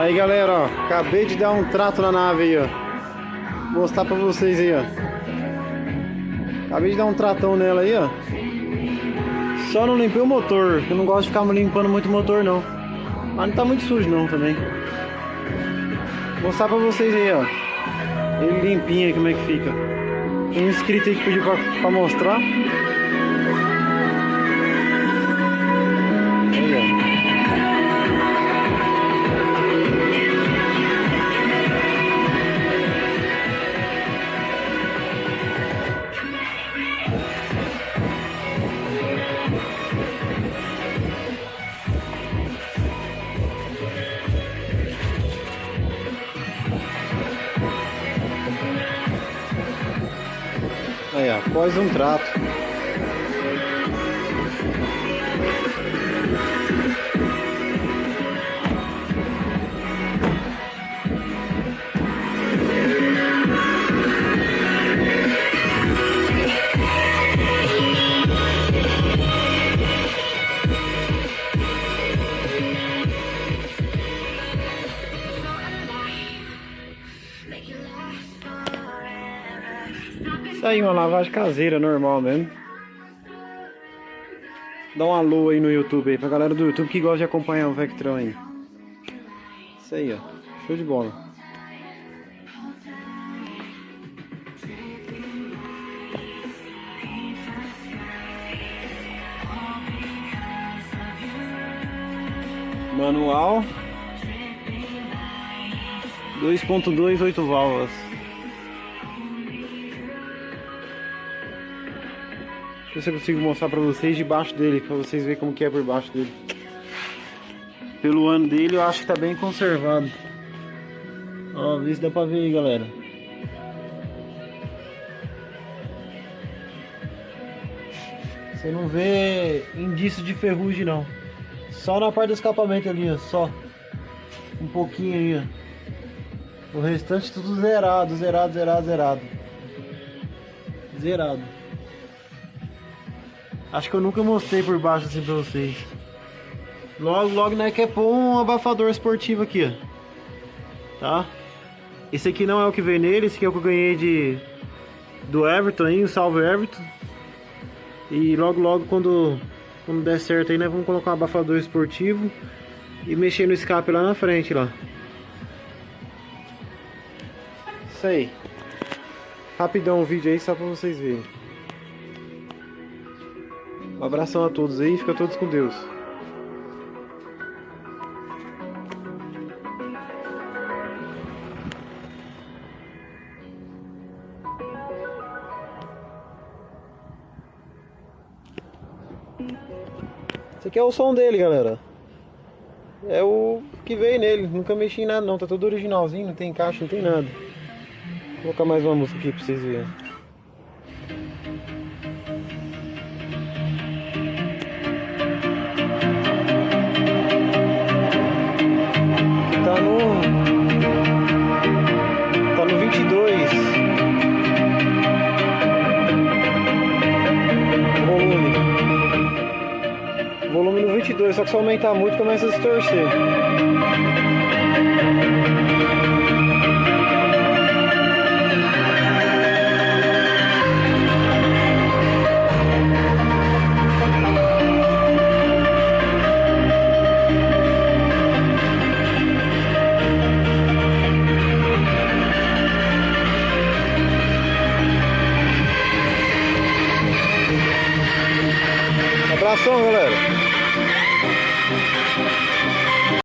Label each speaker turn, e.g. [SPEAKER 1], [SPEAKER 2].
[SPEAKER 1] Aí galera, ó, acabei de dar um trato na nave aí, ó. Vou mostrar pra vocês aí, ó. Acabei de dar um tratão nela aí, ó. Só não limpei o motor, eu não gosto de ficar limpando muito o motor não. Mas não tá muito sujo não também. Vou mostrar pra vocês aí, ó. Ele limpinho aí, como é que fica. Tem um inscrito aí que pediu pra mostrar. Aí, ó. Aí, ó, após um trato. Isso aí, uma lavagem caseira, normal mesmo. Dá um alô aí no YouTube aí, pra galera do YouTube que gosta de acompanhar o Vectron aí. Isso aí, ó. Show de bola. Manual 2.2, 8 válvulas. Deixa eu ver se eu consigo mostrar pra vocês debaixo dele, pra vocês verem como que é por baixo dele. Pelo ano dele eu acho que tá bem conservado. Ó, vê se dá pra ver aí, galera. Você não vê indício de ferrugem não. Só na parte do escapamento ali, ó, só. Um pouquinho aí, ó. O restante tudo zerado, zerado, zerado, zerado. Zerado. Acho que eu nunca mostrei por baixo assim pra vocês. Logo, logo, né, quer pôr um abafador esportivo aqui, ó. Tá? Esse aqui não é o que veio nele, esse aqui é o que eu ganhei do Everton aí, o salve Everton. E logo, logo, quando der certo aí, né, vamos colocar um abafador esportivo e mexer no escape lá na frente, lá. Isso aí. Rapidão o vídeo aí, só pra vocês verem. Um abração a todos aí, fica todos com Deus. Esse aqui é o som dele, galera. É o que veio nele, nunca mexi em nada não, tá tudo originalzinho, não tem caixa, não tem nada. Vou colocar mais uma música aqui pra vocês verem. Tá no 22 volume no 22, só que se aumentar muito começa a se torcer. Abração, galera.